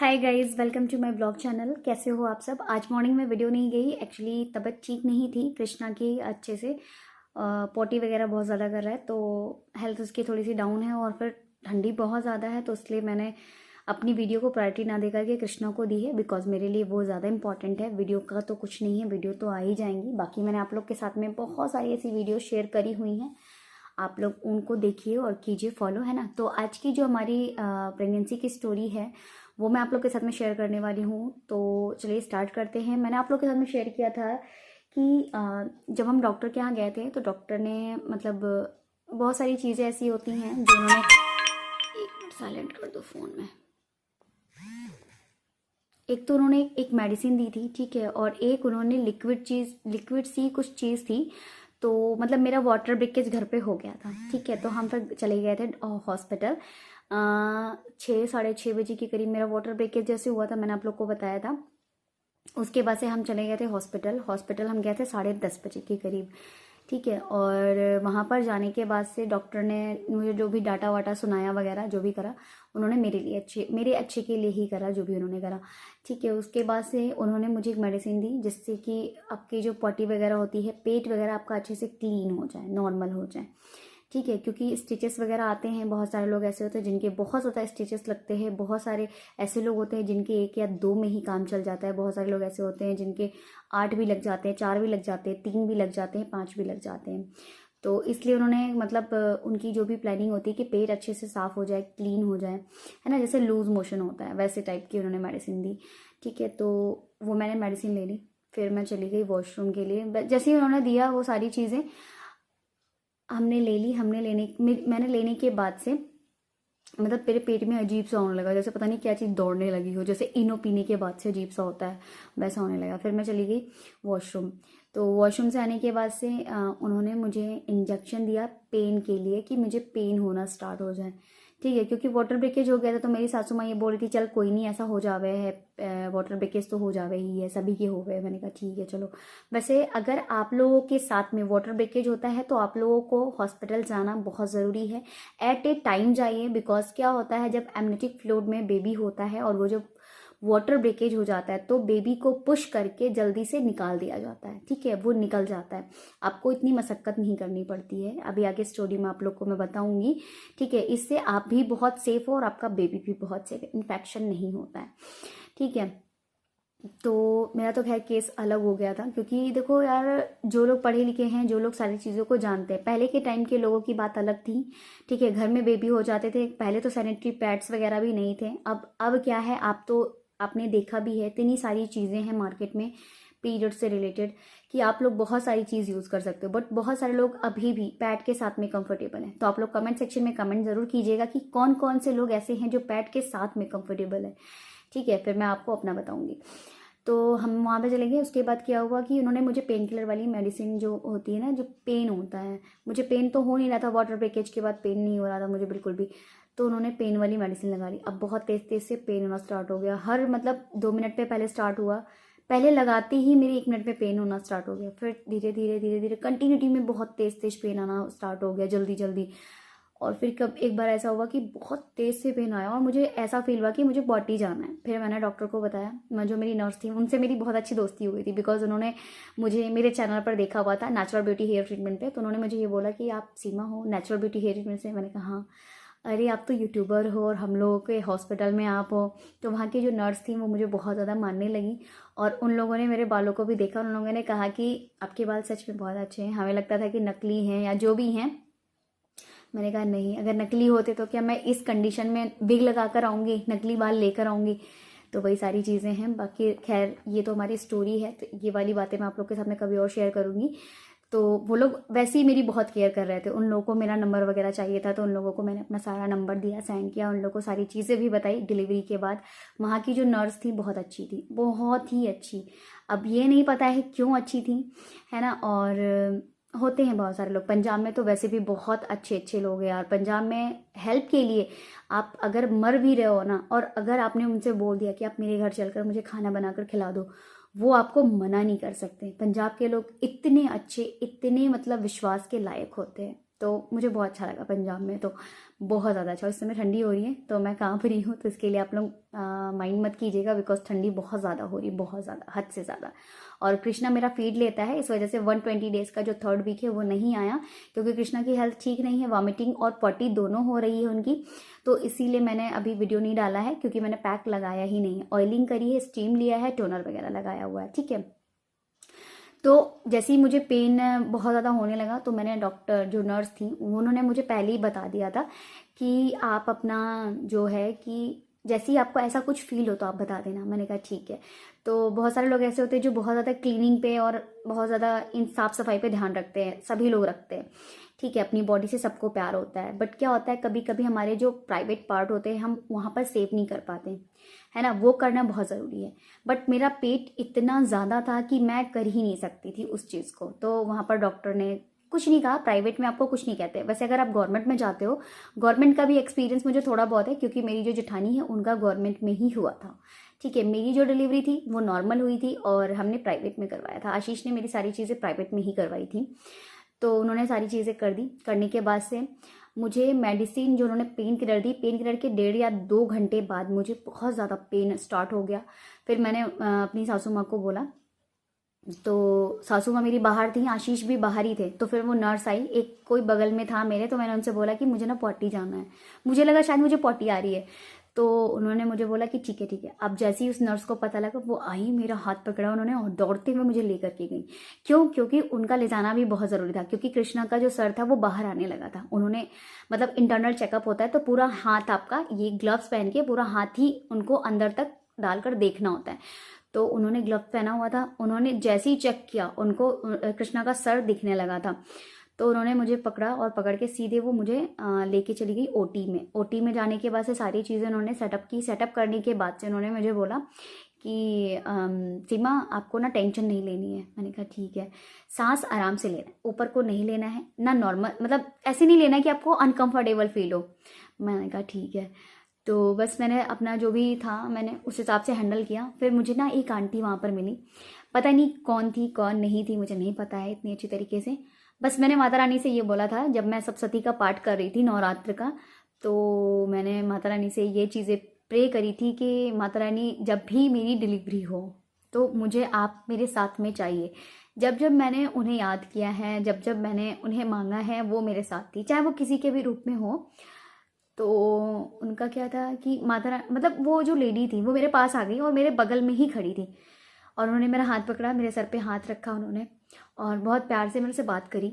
Hi guys, welcome to my blog channel. कैसे हो आप सब। आज मॉर्निंग में वीडियो नहीं गई, एक्चुअली तबीयत ठीक नहीं थी कृष्णा की अच्छे से। पोटी वगैरह बहुत ज़्यादा कर रहा है तो हेल्थ उसकी थोड़ी सी डाउन है, और फिर ठंडी बहुत ज़्यादा है, तो इसलिए मैंने अपनी वीडियो को प्रायोरिटी ना देकर के कृष्णा को दी है, बिकॉज मेरे लिए वो ज़्यादा इंपॉर्टेंट है। वीडियो का तो कुछ नहीं है, वीडियो तो आ ही जाएंगी। बाकी मैंने आप लोग के साथ में बहुत सारी ऐसी वीडियो शेयर करी हुई हैं, आप लोग उनको देखिए और कीजिए फॉलो, है ना। तो आज की जो हमारी प्रेगनेंसी की स्टोरी है वो मैं आप लोग के साथ में शेयर करने वाली हूँ। तो चलिए स्टार्ट करते हैं। मैंने आप लोग के साथ में शेयर किया था कि जब हम डॉक्टर के यहाँ गए थे तो डॉक्टर ने मतलब बहुत सारी चीज़ें ऐसी होती हैं जो उन्होंने, एक मिनट साइलेंट कर दो फ़ोन में। एक तो उन्होंने एक मेडिसिन दी थी, ठीक है, और एक उन्होंने लिक्विड सी कुछ चीज़ थी। तो मतलब मेरा वाटर ब्रेकेज घर पे हो गया था, ठीक है। तो हम फिर चले गए थे हॉस्पिटल। 6 साढ़े 6 बजे के करीब मेरा वाटर ब्रेकेज जैसे हुआ था, मैंने आप लोग को बताया था। उसके बाद से हम चले गए थे हॉस्पिटल हम गए थे 10:30 बजे के करीब, ठीक है। और वहाँ पर जाने के बाद से डॉक्टर ने मुझे जो भी डाटा वाटा सुनाया वगैरह जो भी करा, उन्होंने मेरे अच्छे के लिए ही करा जो भी उन्होंने करा, ठीक है। उसके बाद से उन्होंने मुझे एक मेडिसिन दी जिससे कि आपकी जो पॉटी वगैरह होती है, पेट वगैरह आपका अच्छे से क्लीन हो जाए, नॉर्मल हो जाए, ठीक है। क्योंकि स्टिचेस वगैरह आते हैं, बहुत सारे लोग ऐसे होते हैं जिनके बहुत ज़्यादा स्टिचेस लगते हैं, बहुत सारे ऐसे लोग होते हैं जिनके 1 या 2 में ही काम चल जाता है, बहुत सारे लोग ऐसे होते हैं जिनके 8 भी लग जाते हैं, 4 भी लग जाते हैं, 3 भी लग जाते हैं, 5 भी लग जाते हैं। तो इसलिए उन्होंने मतलब उनकी जो भी प्लानिंग होती है कि पेट अच्छे से साफ़ हो जाए, क्लीन हो जाए, है ना, जैसे लूज मोशन होता है वैसे टाइप की उन्होंने मेडिसिन दी, ठीक है। तो वो मैंने मेडिसिन ले ली, फिर मैं चली गई वॉशरूम के लिए। जैसे ही उन्होंने दिया वो सारी चीज़ें हमने ले ली। मैंने लेने के बाद से मतलब मेरे पेट में अजीब सा होने लगा, जैसे पता नहीं क्या चीज़ दौड़ने लगी हो, जैसे इनो पीने के बाद से अजीब सा होता है वैसा होने लगा। फिर मैं चली गई वॉशरूम। तो वॉशरूम से आने के बाद से उन्होंने मुझे इंजेक्शन दिया पेन के लिए, कि मुझे पेन होना स्टार्ट हो जाए, ठीक है। क्योंकि वाटर ब्रेकेज हो गया था तो मेरी सासू माँ ये बोल रही थी चल कोई नहीं, ऐसा हो जावे है, वाटर ब्रेकेज तो हो जावे ही है, सभी के हो गए। मैंने कहा ठीक है चलो। वैसे अगर आप लोगों के साथ में वाटर ब्रेकेज होता है तो आप लोगों को हॉस्पिटल जाना बहुत ज़रूरी है, एट ए टाइम जाइए। बिकॉज क्या होता है, जब एमनियोटिक फ्लूइड में बेबी होता है और वो जब वाटर ब्रेकेज हो जाता है तो बेबी को पुश करके जल्दी से निकाल दिया जाता है, ठीक है, वो निकल जाता है। आपको इतनी मशक्कत नहीं करनी पड़ती है, अभी आगे स्टोरी में आप लोग को मैं बताऊंगी, ठीक है। इससे आप भी बहुत सेफ हो और आपका बेबी भी बहुत सेफ है, इन्फेक्शन नहीं होता है, ठीक है। तो मेरा तो खैर केस अलग हो गया था, क्योंकि देखो यार, जो लोग पढ़े लिखे हैं, जो लोग सारी चीज़ों को जानते हैं, पहले के टाइम के लोगों की बात अलग थी, ठीक है। घर में बेबी हो जाते थे, पहले तो सैनिटरी पैड्स वगैरह भी नहीं थे। अब क्या है, आप तो आपने देखा भी है, इतनी सारी चीज़ें हैं मार्केट में पीरियड से रिलेटेड कि आप लोग बहुत सारी चीज़ यूज़ कर सकते हो। बट बहुत सारे लोग अभी भी पैड के साथ में कंफर्टेबल हैं। तो आप लोग कमेंट सेक्शन में कमेंट ज़रूर कीजिएगा कि कौन कौन से लोग ऐसे हैं जो पैड के साथ में कंफर्टेबल है, ठीक है। फिर मैं आपको अपना बताऊंगी। तो हम वहाँ पे चले गए। उसके बाद क्या हुआ कि उन्होंने मुझे पेन किलर वाली मेडिसिन जो होती है ना, जो पेन होता है, मुझे पेन तो हो नहीं रहा था, वाटर ब्रेकेज के बाद पेन नहीं हो रहा था मुझे बिल्कुल भी। तो उन्होंने पेन वाली मेडिसिन लगा ली। अब बहुत तेज़ तेज़ से पेन होना स्टार्ट हो गया, हर मतलब 2 मिनट पे पहले स्टार्ट हुआ, पहले लगाते ही मेरे 1 मिनट में पेन होना स्टार्ट हो गया। फिर धीरे धीरे धीरे धीरे कंटिन्यूटी में बहुत तेज़ तेज़ पेन आना स्टार्ट हो गया, जल्दी जल्दी। और फिर कब एक बार ऐसा हुआ कि बहुत तेज़ से पेन आया और मुझे ऐसा फील हुआ कि मुझे पॉटी जाना है। फिर मैंने डॉक्टर को बताया, मैं जो मेरी नर्स थी उनसे मेरी बहुत अच्छी दोस्ती हो गई थी, बिकॉज उन्होंने मुझे मेरे चैनल पर देखा हुआ था नेचुरल ब्यूटी हेयर ट्रीटमेंट पे। तो उन्होंने मुझे ये बोला कि आप सीमा हो नेचुरल ब्यूटी हेयर ट्रीटमेंट से। मैंने कहा हाँ। अरे आप तो यूट्यूबर हो और हम लोगों के हॉस्पिटल में आप हो। तो वहाँ की जो नर्स थी वो मुझे बहुत ज़्यादा मानने लगी, और उन लोगों ने मेरे बालों को भी देखा, उन लोगों ने कहा कि आपके बाल सच में बहुत अच्छे हैं, हमें लगता था कि नकली हैं या जो भी हैं। मैंने कहा नहीं, अगर नकली होते तो क्या मैं इस कंडीशन में विग लगा कर आऊँगी, नकली बाल लेकर आऊँगी। तो वही सारी चीज़ें हैं। बाकी खैर ये तो हमारी स्टोरी है, तो ये वाली बातें मैं आप लोग के साथ में कभी और शेयर करूँगी। तो वो लोग वैसे ही मेरी बहुत केयर कर रहे थे, उन लोगों को मेरा नंबर वगैरह चाहिए था, तो उन लोगों को मैंने अपना सारा नंबर दिया, सेंड किया, उन लोगों को सारी चीज़ें भी बताई डिलीवरी के बाद। वहाँ की जो नर्स थी बहुत अच्छी थी, बहुत ही अच्छी। अब ये नहीं पता है क्यों अच्छी थी, है ना। और होते हैं बहुत सारे लोग पंजाब में, तो वैसे भी बहुत अच्छे अच्छे लोग हैं यार पंजाब में हेल्प के लिए। आप अगर मर भी रहे हो ना, और अगर आपने उनसे बोल दिया कि आप मेरे घर चलकर मुझे खाना बनाकर खिला दो, वो आपको मना नहीं कर सकते। पंजाब के लोग इतने अच्छे, इतने मतलब विश्वास के लायक होते हैं, तो मुझे बहुत अच्छा लगा पंजाब में, तो बहुत ज़्यादा अच्छा। इस समय ठंडी हो रही है तो मैं कहाँ पर रही हूँ, तो इसके लिए आप लोग माइंड मत कीजिएगा, बिकॉज ठंडी बहुत ज़्यादा हो रही है, बहुत ज़्यादा, हद से ज़्यादा। और कृष्णा मेरा फीड लेता है, इस वजह से 120 डेज़ का जो 3rd वीक है वो नहीं आया, क्योंकि कृष्णा की हेल्थ ठीक नहीं है, वॉमिटिंग और पॉटी दोनों हो रही है उनकी, तो इसीलिए मैंने अभी वीडियो नहीं डाला है, क्योंकि मैंने पैक लगाया ही नहीं है। ऑयलिंग करी है, स्टीम लिया है, टोनर वगैरह लगाया हुआ है, ठीक है। तो जैसे ही मुझे पेन बहुत ज़्यादा होने लगा, तो मैंने डॉक्टर जो नर्स थी उन्होंने मुझे पहले ही बता दिया था कि आप अपना जो है कि जैसे ही आपको ऐसा कुछ फील हो तो आप बता देना। मैंने कहा ठीक है। तो बहुत सारे लोग ऐसे होते हैं जो बहुत ज़्यादा क्लीनिंग पे और बहुत ज़्यादा इन साफ़ सफाई पे ध्यान रखते हैं, सभी लोग रखते हैं, ठीक है, अपनी बॉडी से सबको प्यार होता है, बट क्या होता है कभी कभी हमारे जो प्राइवेट पार्ट होते हैं हम वहाँ पर सेव नहीं कर पाते, है ना, वो करना बहुत ज़रूरी है। बट मेरा पेट इतना ज़्यादा था कि मैं कर ही नहीं सकती थी उस चीज़ को, तो वहाँ पर डॉक्टर ने कुछ नहीं कहा। प्राइवेट में आपको कुछ नहीं कहते, वैसे अगर आप गवर्नमेंट में जाते हो, गवर्नमेंट का भी एक्सपीरियंस मुझे थोड़ा बहुत है, क्योंकि मेरी जो जेठानी है उनका गवर्नमेंट में ही हुआ था, ठीक है। मेरी जो डिलीवरी थी वो नॉर्मल हुई थी और हमने प्राइवेट में करवाया था। आशीष ने मेरी सारी चीज़ें प्राइवेट में ही करवाई थी, तो उन्होंने सारी चीज़ें कर दी। करने के बाद से मुझे मेडिसिन जो उन्होंने पेन किलर दी, पेन किलर के 1.5 या 2 घंटे बाद मुझे बहुत ज़्यादा पेन स्टार्ट हो गया। फिर मैंने अपनी सासू माँ को बोला, तो सासू माँ मेरी बाहर थी, आशीष भी बाहर ही थे, तो फिर वो नर्स आई, एक कोई बगल में था मेरे, तो मैंने उनसे बोला कि मुझे ना पॉटी जाना है। मुझे लगा शायद मुझे पॉटी आ रही है, तो उन्होंने मुझे बोला कि ठीक है ठीक है। अब जैसे ही उस नर्स को पता लगा, वो आई, मेरा हाथ पकड़ा उन्होंने और दौड़ते हुए मुझे लेकर के गई। क्यों? क्योंकि उनका ले जाना भी बहुत ज़रूरी था, क्योंकि कृष्णा का जो सर था वो बाहर आने लगा था। उन्होंने मतलब इंटरनल चेकअप होता है, तो पूरा हाथ आपका ये ग्लव्स पहन के पूरा हाथ ही उनको अंदर तक डालकर देखना होता है, तो उन्होंने ग्लव पहना हुआ था। उन्होंने जैसे ही चेक किया, उनको कृष्णा का सर दिखने लगा था, तो उन्होंने मुझे पकड़ा और पकड़ के सीधे वो मुझे लेके चली गई ओटी में। ओटी में जाने के बाद से सारी चीज़ें उन्होंने सेटअप की। सेटअप करने के बाद से उन्होंने मुझे बोला कि सीमा आपको ना टेंशन नहीं लेनी है। मैंने कहा ठीक है। सांस आराम से लेना है, ऊपर को नहीं लेना है ना, नॉर्मल मतलब ऐसे नहीं लेना है कि आपको अनकंफर्टेबल फील हो। मैंने कहा ठीक है। तो बस मैंने अपना जो भी था मैंने उस हिसाब से हैंडल किया। फिर मुझे ना एक आंटी वहाँ पर मिली, पता नहीं कौन थी कौन नहीं थी, मुझे नहीं पता है इतनी अच्छी तरीके से। बस मैंने माता रानी से ये बोला था, जब मैं सप्तशती का पाठ कर रही थी नवरात्र का, तो मैंने माता रानी से ये चीज़ें प्रे करी थी कि माता रानी जब भी मेरी डिलीवरी हो तो मुझे आप मेरे साथ में चाहिए। जब जब मैंने उन्हें याद किया है, जब जब मैंने उन्हें मांगा है, वो मेरे साथ थी, चाहे वो किसी के भी रूप में हो। तो उनका क्या था कि माता रानी मतलब वो जो लेडी थी वो मेरे पास आ गई और मेरे बगल में ही खड़ी थी, और उन्होंने मेरा हाथ पकड़ा, मेरे सर पे हाथ रखा उन्होंने, और बहुत प्यार से मेरे से बात करी।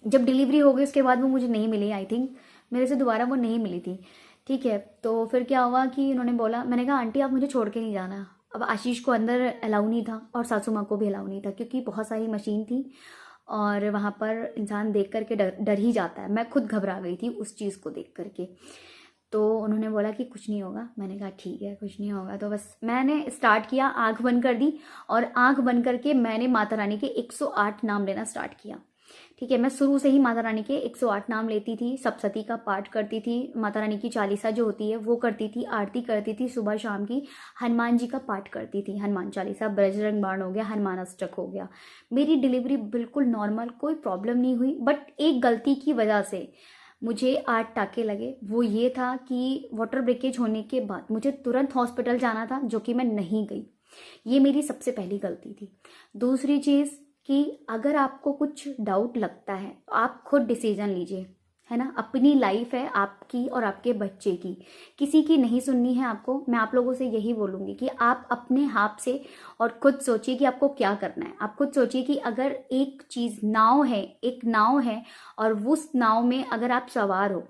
जब डिलीवरी हो गई उसके बाद वो मुझे नहीं मिली, आई थिंक मेरे से दोबारा वो नहीं मिली थी, ठीक है। तो फिर क्या हुआ कि उन्होंने बोला, मैंने कहा आंटी आप मुझे छोड़ के नहीं जाना। अब आशीष को अंदर अलाउ नहीं था और सासू माँ को भी अलाउ नहीं था, क्योंकि बहुत सारी मशीन थी और वहाँ पर इंसान देख करके डर ही जाता है। मैं खुद घबरा गई थी उस चीज़ को देख करके। तो उन्होंने बोला कि कुछ नहीं होगा। मैंने कहा ठीक है कुछ नहीं होगा। तो बस मैंने स्टार्ट किया, आंख बंद कर दी और आंख बंद करके मैंने माता रानी के 108 नाम लेना स्टार्ट किया, ठीक है। मैं शुरू से ही माता रानी के 108 नाम लेती थी, सप्तशती का पाठ करती थी, माता रानी की चालीसा जो होती है वो करती थी, आरती करती थी सुबह शाम की, हनुमान जी का पाठ करती थी, हनुमान चालीसा, बजरंग बाण हो गया, हनुमान अष्टक हो गया। मेरी डिलीवरी बिल्कुल नॉर्मल, कोई प्रॉब्लम नहीं हुई। बट एक गलती की वजह से मुझे 8 टाके लगे। वो ये था कि वाटर ब्रेकेज होने के बाद मुझे तुरंत हॉस्पिटल जाना था, जो कि मैं नहीं गई। ये मेरी सबसे पहली गलती थी। दूसरी चीज़ कि अगर आपको कुछ डाउट लगता है तो आप खुद डिसीजन लीजिए, है ना। अपनी लाइफ है आपकी और आपके बच्चे की, किसी की नहीं सुननी है आपको। मैं आप लोगों से यही बोलूँगी कि आप अपने हाथ से और खुद सोचिए कि आपको क्या करना है। आप खुद सोचिए कि अगर एक चीज़ नाव है, एक नाव है और उस नाव में अगर आप सवार हो,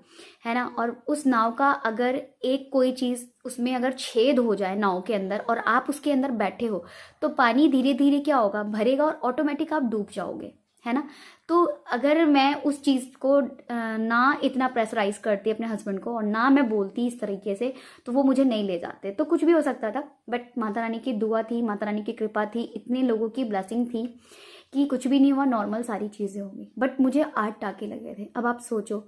है ना, और उस नाव का अगर एक कोई चीज़ उसमें अगर छेद हो जाए नाव के अंदर और आप उसके अंदर बैठे हो, तो पानी धीरे धीरे क्या होगा, भरेगा और ऑटोमेटिक आप डूब जाओगे, है ना। तो अगर मैं उस चीज़ को ना इतना प्रेशराइज करती अपने हस्बैंड को और ना मैं बोलती इस तरीके से, तो वो मुझे नहीं ले जाते, तो कुछ भी हो सकता था। बट माता रानी की दुआ थी, माता रानी की कृपा थी, इतने लोगों की ब्लेसिंग थी कि कुछ भी नहीं हुआ, नॉर्मल सारी चीज़ें होंगी। बट मुझे 8 टाके लगे थे। अब आप सोचो,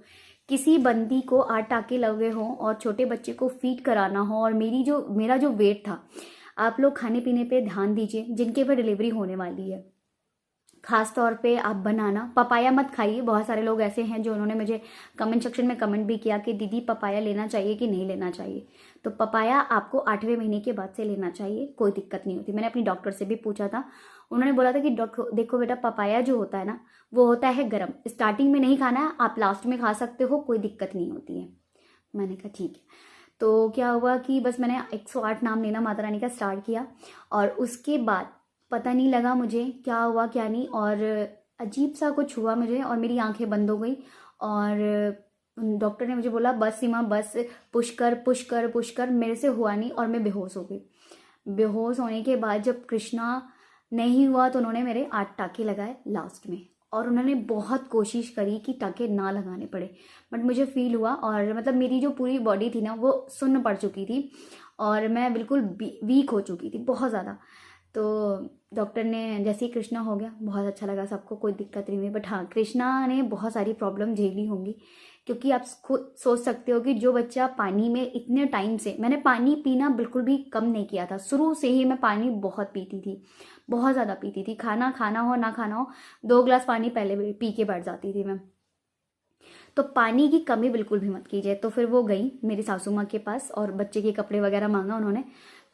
किसी बंदी को 8 टाके लगे हों और छोटे बच्चे को फीड कराना हो, और मेरा जो वेट था, आप लोग खाने पीने पे ध्यान दीजिए जिनके पर डिलीवरी होने वाली है। खास तौर पे आप बनाना, पपाया मत खाइए। बहुत सारे लोग ऐसे हैं जो उन्होंने मुझे कमेंट सेक्शन में कमेंट भी किया कि दीदी पपाया लेना चाहिए कि नहीं लेना चाहिए। तो पपाया आपको 8वें महीने के बाद से लेना चाहिए, कोई दिक्कत नहीं होती। मैंने अपनी डॉक्टर से भी पूछा था, उन्होंने बोला था कि देखो बेटा, पपाया जो होता है ना वो होता है गर्म, स्टार्टिंग में नहीं खाना है, आप लास्ट में खा सकते हो, कोई दिक्कत नहीं होती है। मैंने कहा ठीक है। तो क्या हुआ कि बस मैंने 108 नाम लेना माता रानी का स्टार्ट किया, और उसके बाद पता नहीं लगा मुझे क्या हुआ क्या नहीं, और अजीब सा कुछ हुआ मुझे, और मेरी आंखें बंद हो गई। और डॉक्टर ने मुझे बोला बस सीमा बस, पुश कर पुश कर पुश कर। मेरे से हुआ नहीं और मैं बेहोश हो गई। बेहोश होने के बाद जब कृष्णा नहीं हुआ तो उन्होंने मेरे 8 टाँके लगाए लास्ट में, और उन्होंने बहुत कोशिश करी कि टाँके ना लगाने पड़े, बट मुझे फील हुआ, और मतलब मेरी जो पूरी बॉडी थी ना वो सुन्न पड़ चुकी थी, और मैं बिल्कुल वीक हो चुकी थी बहुत ज़्यादा। तो डॉक्टर ने जैसे ही कृष्णा हो गया, बहुत अच्छा लगा सबको, कोई दिक्कत नहीं हुई। बट हाँ, कृष्णा ने बहुत सारी प्रॉब्लम झेली होंगी, क्योंकि आप खुद सोच सकते हो कि जो बच्चा पानी में इतने टाइम से, मैंने पानी पीना बिल्कुल भी कम नहीं किया था, शुरू से ही मैं पानी बहुत पीती थी, बहुत ज़्यादा पीती थी। खाना खाना हो ना खाना हो, 2 गिलास पानी पहले पी के बैठ जाती थी मैं। तो पानी की कमी बिल्कुल भी मत कीजिए। तो फिर वो गई मेरी सासू माँ के पास, और बच्चे के कपड़े वगैरह मांगा उन्होंने।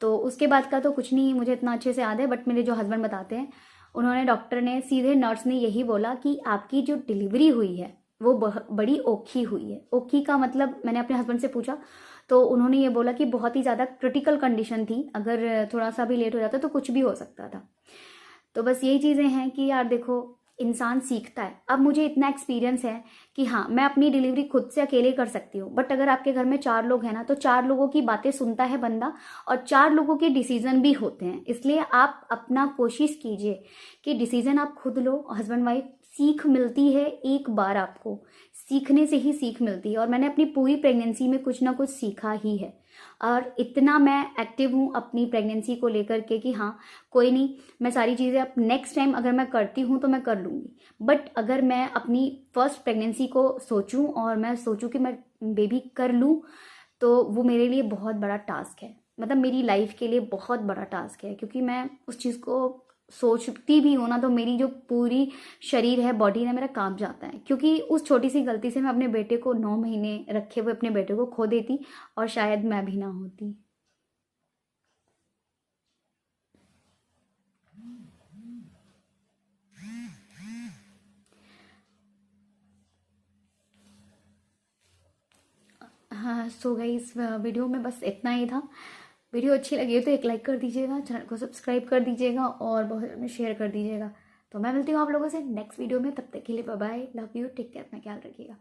तो उसके बाद का तो कुछ नहीं मुझे इतना अच्छे से याद है, बट मेरे जो हस्बैंड बताते हैं, उन्होंने, डॉक्टर ने सीधे, नर्स ने यही बोला कि आपकी जो डिलीवरी हुई है वो बड़ी औखी हुई है। औखी का मतलब, मैंने अपने हस्बैंड से पूछा तो उन्होंने ये बोला कि बहुत ही ज़्यादा क्रिटिकल कंडीशन थी, अगर थोड़ा सा भी लेट हो जाता तो कुछ भी हो सकता था। तो बस यही चीज़ें हैं कि यार देखो, इंसान सीखता है। अब मुझे इतना एक्सपीरियंस है कि हाँ, मैं अपनी डिलीवरी खुद से अकेले कर सकती हूँ, बट अगर आपके घर में 4 लोग हैं ना, तो 4 लोगों की बातें सुनता है बंदा, और 4 लोगों के डिसीजन भी होते हैं। इसलिए आप अपना कोशिश कीजिए कि डिसीजन आप खुद लो। हस्बैंड वाइफ, सीख मिलती है एक बार, आपको सीखने से ही सीख मिलती है, और मैंने अपनी पूरी प्रेगनेंसी में कुछ ना कुछ सीखा ही है, और इतना मैं एक्टिव हूँ अपनी प्रेगनेंसी को लेकर के कि हाँ, कोई नहीं, मैं सारी चीज़ें अब नेक्स्ट टाइम अगर मैं करती हूँ तो मैं कर लूँगी। बट अगर मैं अपनी फर्स्ट प्रेगनेंसी को सोचूं, और मैं सोचूं कि मैं बेबी कर लूँ, तो वो मेरे लिए बहुत बड़ा टास्क है, मतलब मेरी लाइफ के लिए बहुत बड़ा टास्क है। क्योंकि मैं उस चीज़ को सोचती भी हूँ ना, तो मेरी जो पूरी शरीर है, बॉडी है, मेरा कांप जाता है। क्योंकि उस छोटी सी गलती से मैं अपने बेटे को 9 महीने रखे हुए अपने बेटे को खो देती, और शायद मैं भी ना होती। हाँ, सो गाइस, वीडियो में बस इतना ही था। वीडियो अच्छी लगी हो तो एक लाइक कर दीजिएगा, चैनल को सब्सक्राइब कर दीजिएगा, और बहुत में शेयर कर दीजिएगा। तो मैं मिलती हूँ आप लोगों से नेक्स्ट वीडियो में, तब तक के लिए bye bye, love you, take care, अपना ख्याल रखिएगा।